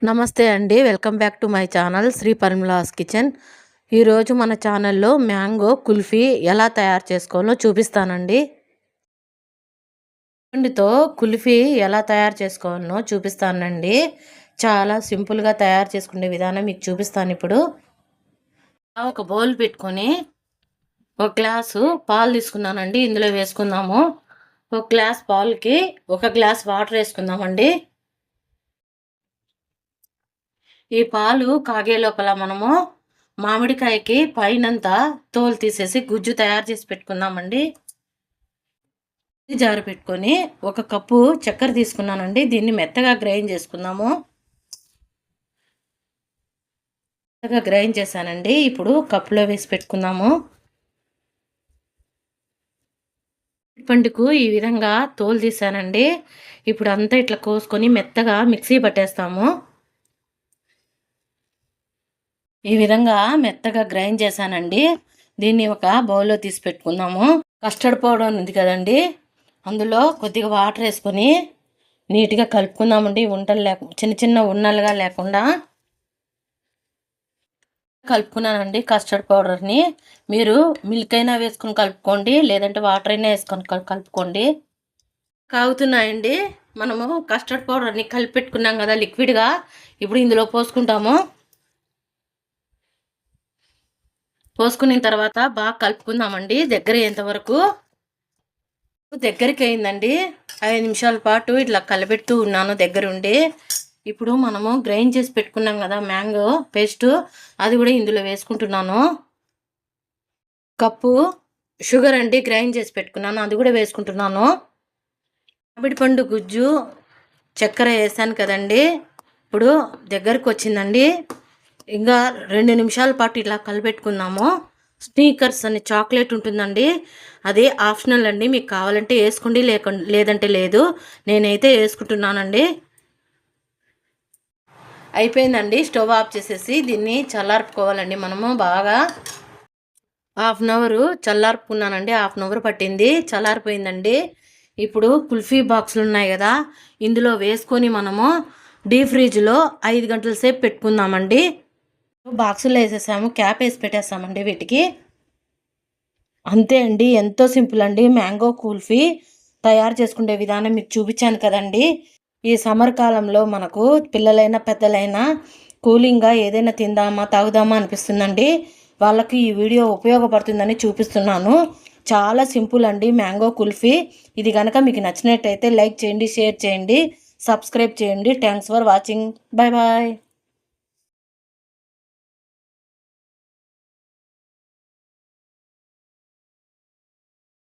నమస్తే అండి. Welcome back to my channel Shri Parimala's kitchen. ఈరోజు మన ఛానల్లో మ్యాంగో కుల్ఫీ ఎలా తయారు చేసుకోవాలో చూపిస్తానండి. పిండితో కుల్ఫీ ఎలా తయారు చేసుకోవాలో చూపిస్తానండి. చాలా సింపుల్గా తయారు చేసుకునే విధానం మీకు చూపిస్తాను ఇప్పుడు. ఒక బౌల్ పెట్టుకొని ఒక గ్లాసు పాలు తీసుకున్నానండి. ఇందులో వేసుకుందాము. ఒక గ్లాస్ పాలకి ఒక గ్లాస్ వాటర్ వేసుకుందామండి. ఈ పాలు కాగే లోపల మనము మామిడికాయకి పైనంతా తోలు తీసేసి గుజ్జు తయారు చేసి పెట్టుకుందామండి. జారు పెట్టుకొని ఒక కప్పు చక్కెర తీసుకున్నానండి. దీన్ని మెత్తగా గ్రైండ్ చేసుకుందాము. మెత్తగా గ్రైండ్ చేశానండి. ఇప్పుడు కప్పులో వేసి పెట్టుకుందాము. పండుకు ఈ విధంగా తోలు తీసానండి. ఇప్పుడు అంతా ఇట్లా కోసుకొని మెత్తగా మిక్సీ పట్టేస్తాము. ఈ విధంగా మెత్తగా గ్రైండ్ చేశానండి. దీన్ని ఒక బౌల్లో తీసి పెట్టుకుందాము. కస్టర్డ్ పౌడర్ ఉంది కదండి, అందులో కొద్దిగా వాటర్ వేసుకొని నీట్గా కలుపుకుందామండి. ఉండలు చిన్న చిన్న ఉన్నలుగా లేకుండా కలుపుకున్నానండి కస్టర్డ్ పౌడర్ని. మీరు మిల్క్ అయినా వేసుకొని కలుపుకోండి, లేదంటే వాటర్ అయినా వేసుకొని కలుపుకోండి. కాగుతున్నాయండి. మనము కస్టర్డ్ పౌడర్ని కలిపి పెట్టుకున్నాం కదా లిక్విడ్గా, ఇప్పుడు ఇందులో పోసుకున్న తర్వాత బాగా కలుపుకుందామండి. దగ్గర అయ్యేంతవరకు. దగ్గరికి అయిందండి. 5 నిమిషాల పాటు ఇట్లా కలబెడుతూ ఉన్నాను దగ్గరుండి. ఇప్పుడు మనము గ్రైండ్ చేసి పెట్టుకున్నాం కదా మ్యాంగో పేస్ట్, అది కూడా ఇందులో వేసుకుంటున్నాను. కప్పు షుగర్ అండి గ్రైండ్ చేసి పెట్టుకున్నాను, అది కూడా వేసుకుంటున్నాను. మామిడి పండు గుజ్జు చక్కెర వేసాను కదండి. ఇప్పుడు దగ్గరకు వచ్చిందండి. ఇంకా 2 నిమిషాల పాటు ఇలా కలిపెట్టుకుందాము. స్నీకర్స్ అని చాక్లెట్ ఉంటుందండి, అది ఆప్షనల్ అండి. మీకు కావాలంటే వేసుకోండి, లేదంటే లేదు. నేనైతే వేసుకుంటున్నానండి. అయిపోయిందండి. స్టవ్ ఆఫ్ చేసేసి దీన్ని చల్లార్పుకోవాలండి. మనము బాగా 1/2 అవర్ చల్లార్పుకున్నానండి. 1/2 అవర్ పట్టింది, చల్లారిపోయిందండి. ఇప్పుడు కుల్ఫీ బాక్సులు ఉన్నాయి కదా, ఇందులో వేసుకొని మనము డీప్ ఫ్రిడ్జ్లో 5 గంటల సేపు పెట్టుకుందామండి. బాక్సుల్లో వేసేసాము, క్యాప్ వేసి పెట్టేస్తామండి వీటికి. అంతే అండి, ఎంతో సింపుల్ అండి. మ్యాంగో కుల్ఫీ తయారు చేసుకునే విధానం మీకు చూపించాను కదండి. ఈ సమ్మర్ కాలంలో మనకు పిల్లలైనా పెద్దలైనా కూలింగ్గా ఏదైనా తిందామా తాగుదామా అనిపిస్తుందండి. వాళ్ళకి ఈ వీడియో ఉపయోగపడుతుందని చూపిస్తున్నాను. చాలా సింపుల్ అండి మ్యాంగో కుల్ఫీ. ఇది కనుక మీకు నచ్చినట్టయితే లైక్ చేయండి, షేర్ చేయండి, సబ్స్క్రైబ్ చేయండి. Thanks for watching. Bye bye.